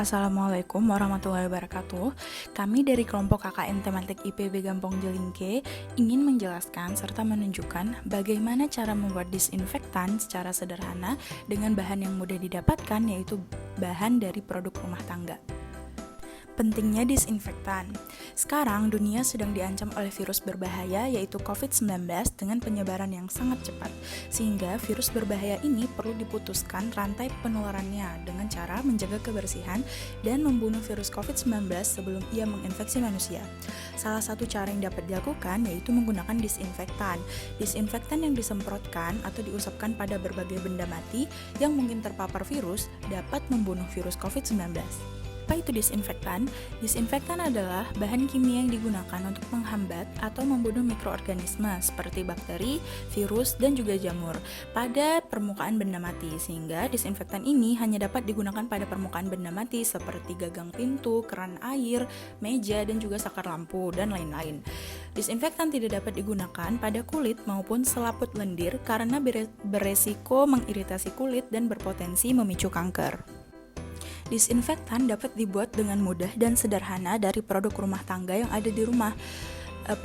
Assalamualaikum warahmatullahi wabarakatuh. Kami dari kelompok KKN Tematik IPB Gampong Jelingke ingin menjelaskan serta menunjukkan bagaimana cara membuat disinfektan secara sederhana dengan bahan yang mudah didapatkan, yaitu bahan dari produk rumah tangga. Pentingnya disinfektan. Sekarang dunia sedang diancam oleh virus berbahaya yaitu COVID-19 dengan penyebaran yang sangat cepat, sehingga virus berbahaya ini perlu diputuskan rantai penularannya dengan cara menjaga kebersihan dan membunuh virus COVID-19 sebelum ia menginfeksi manusia. Salah satu cara yang dapat dilakukan yaitu menggunakan disinfektan. Disinfektan yang disemprotkan atau diusapkan pada berbagai benda mati yang mungkin terpapar virus dapat membunuh virus COVID-19. Apa itu disinfektan? Disinfektan adalah bahan kimia yang digunakan untuk menghambat atau membunuh mikroorganisme seperti bakteri, virus, dan juga jamur pada permukaan benda mati, sehingga disinfektan ini hanya dapat digunakan pada permukaan benda mati seperti gagang pintu, keran air, meja, dan juga saklar lampu, dan lain-lain. Disinfektan tidak dapat digunakan pada kulit maupun selaput lendir karena beresiko mengiritasi kulit dan berpotensi memicu kanker. Disinfektan dapat dibuat dengan mudah dan sederhana dari produk rumah tangga yang ada di rumah.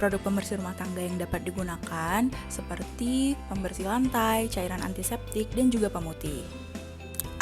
Produk pembersih rumah tangga yang dapat digunakan seperti pembersih lantai, cairan antiseptik, dan juga pemutih.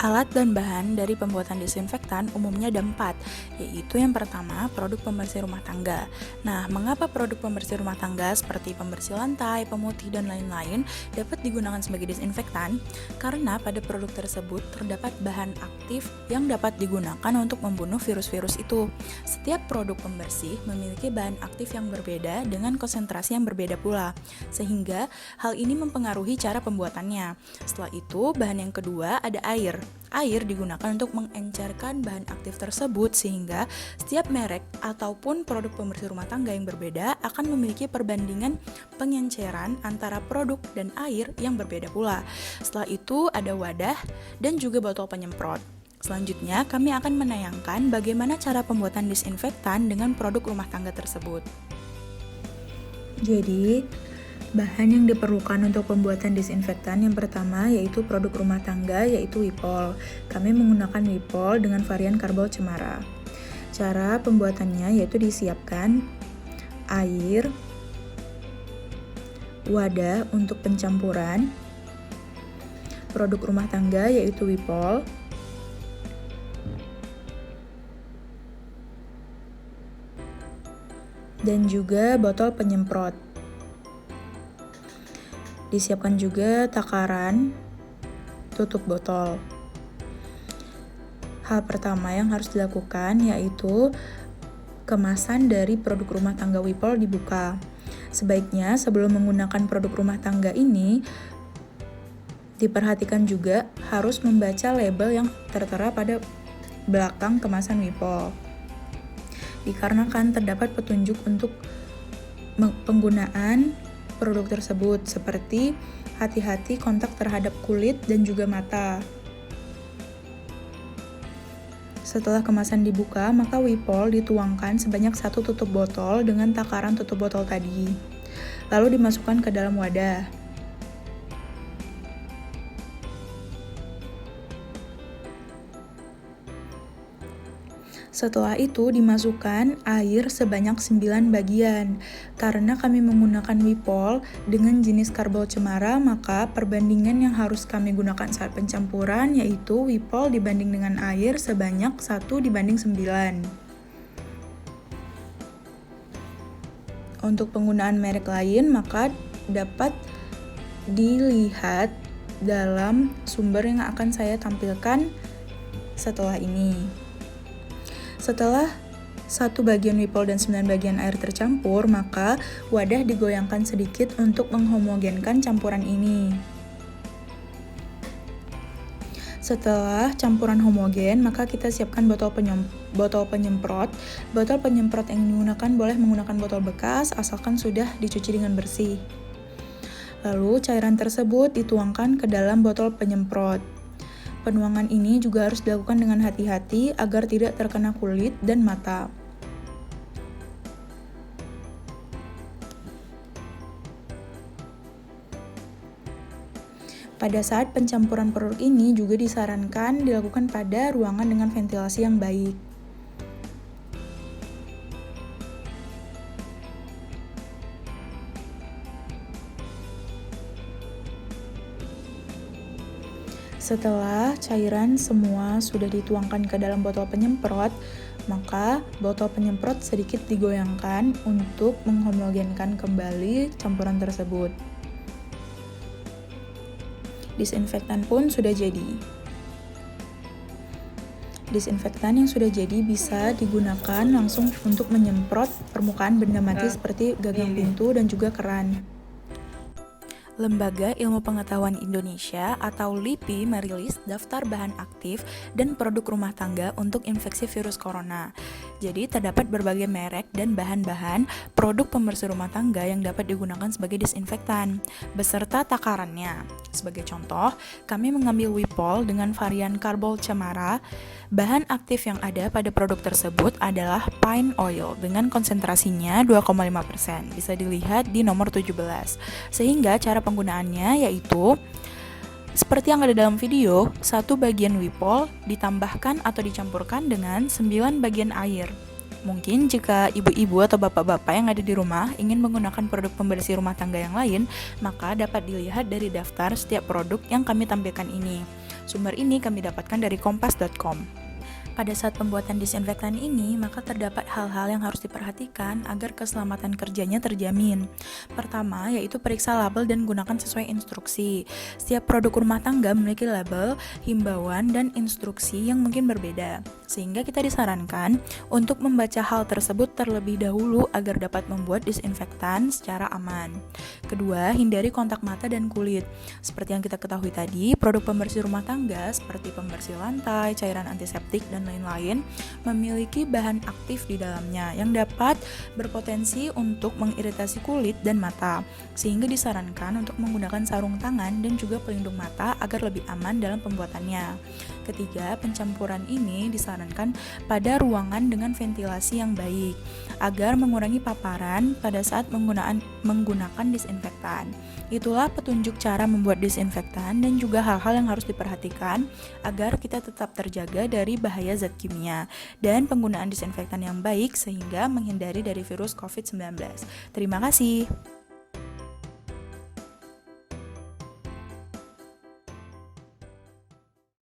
Alat dan bahan dari pembuatan disinfektan umumnya ada 4, yaitu yang pertama, produk pembersih rumah tangga. Nah, mengapa produk pembersih rumah tangga seperti pembersih lantai, pemutih, dan lain-lain dapat digunakan sebagai disinfektan? Karena pada produk tersebut terdapat bahan aktif yang dapat digunakan untuk membunuh virus-virus itu. Setiap produk pembersih memiliki bahan aktif yang berbeda dengan konsentrasi yang berbeda pula, sehingga hal ini mempengaruhi cara pembuatannya. Setelah itu, bahan yang kedua ada air. Air digunakan untuk mengencerkan bahan aktif tersebut, sehingga setiap merek ataupun produk pembersih rumah tangga yang berbeda akan memiliki perbandingan pengenceran antara produk dan air yang berbeda pula. Setelah itu ada wadah dan juga botol penyemprot. Selanjutnya kami akan menayangkan bagaimana cara pembuatan disinfektan dengan produk rumah tangga tersebut. Jadi, bahan yang diperlukan untuk pembuatan disinfektan yang pertama yaitu produk rumah tangga yaitu Wipol. Kami menggunakan Wipol dengan varian karbol cemara. Cara pembuatannya yaitu disiapkan air, wadah untuk pencampuran, produk rumah tangga yaitu Wipol, dan juga botol penyemprot. Disiapkan juga takaran tutup botol. Hal pertama yang harus dilakukan yaitu kemasan dari produk rumah tangga Wipol dibuka. Sebaiknya sebelum menggunakan produk rumah tangga ini, diperhatikan juga harus membaca label yang tertera pada belakang kemasan Wipol. Dikarenakan terdapat petunjuk untuk penggunaan produk tersebut seperti hati-hati kontak terhadap kulit dan juga mata. Setelah kemasan dibuka, maka Wipol dituangkan sebanyak 1 tutup botol dengan takaran tutup botol tadi. Lalu dimasukkan ke dalam wadah. Setelah itu dimasukkan air sebanyak 9 bagian. Karena kami menggunakan Wipol dengan jenis karbol cemara, maka perbandingan yang harus kami gunakan saat pencampuran yaitu Wipol dibanding dengan air sebanyak 1:9. Untuk penggunaan merek lain maka dapat dilihat dalam sumber yang akan saya tampilkan setelah ini. Setelah 1 bagian Wipol dan 9 bagian air tercampur, maka wadah digoyangkan sedikit untuk menghomogenkan campuran ini. Setelah campuran homogen, maka kita siapkan botol penyemprot. Botol penyemprot yang digunakan boleh menggunakan botol bekas asalkan sudah dicuci dengan bersih. Lalu cairan tersebut dituangkan ke dalam botol penyemprot. Penuangan ini juga harus dilakukan dengan hati-hati agar tidak terkena kulit dan mata. Pada saat pencampuran produk ini juga disarankan dilakukan pada ruangan dengan ventilasi yang baik. Setelah cairan semua sudah dituangkan ke dalam botol penyemprot, maka botol penyemprot sedikit digoyangkan untuk menghomogenkan kembali campuran tersebut. Disinfektan pun sudah jadi. Disinfektan yang sudah jadi bisa digunakan langsung untuk menyemprot permukaan benda mati seperti gagang pintu dan juga keran. Lembaga Ilmu Pengetahuan Indonesia atau LIPI merilis daftar bahan aktif dan produk rumah tangga untuk infeksi virus corona. Jadi terdapat berbagai merek dan bahan-bahan produk pembersih rumah tangga yang dapat digunakan sebagai disinfektan, beserta takarannya. Sebagai contoh, kami mengambil Wipol dengan varian Karbol Cemara. Bahan aktif yang ada pada produk tersebut adalah pine oil dengan konsentrasinya 2,5%. Bisa dilihat di nomor 17. Sehingga cara penggunaannya yaitu seperti yang ada dalam video, 1 bagian Wipol ditambahkan atau dicampurkan dengan 9 bagian air. Mungkin jika ibu-ibu atau bapak-bapak yang ada di rumah ingin menggunakan produk pembersih rumah tangga yang lain, maka dapat dilihat dari daftar setiap produk yang kami tampilkan ini. Sumber ini kami dapatkan dari kompas.com. Pada saat pembuatan disinfektan ini, maka terdapat hal-hal yang harus diperhatikan agar keselamatan kerjanya terjamin. Pertama, yaitu periksa label dan gunakan sesuai instruksi. Setiap produk rumah tangga memiliki label, himbauan, dan instruksi yang mungkin berbeda, sehingga kita disarankan untuk membaca hal tersebut terlebih dahulu agar dapat membuat disinfektan secara aman. Kedua, hindari kontak mata dan kulit. Seperti yang kita ketahui tadi, produk pembersih rumah tangga seperti pembersih lantai, cairan antiseptik, dan lain-lain memiliki bahan aktif di dalamnya yang dapat berpotensi untuk mengiritasi kulit dan mata, sehingga disarankan untuk menggunakan sarung tangan dan juga pelindung mata agar lebih aman dalam pembuatannya. Ketiga, pencampuran ini disarankan pada ruangan dengan ventilasi yang baik agar mengurangi paparan pada saat menggunakan disinfektan. Itulah petunjuk cara membuat disinfektan dan juga hal-hal yang harus diperhatikan agar kita tetap terjaga dari bahaya zat kimia dan penggunaan disinfektan yang baik sehingga menghindari dari virus COVID-19. Terima kasih.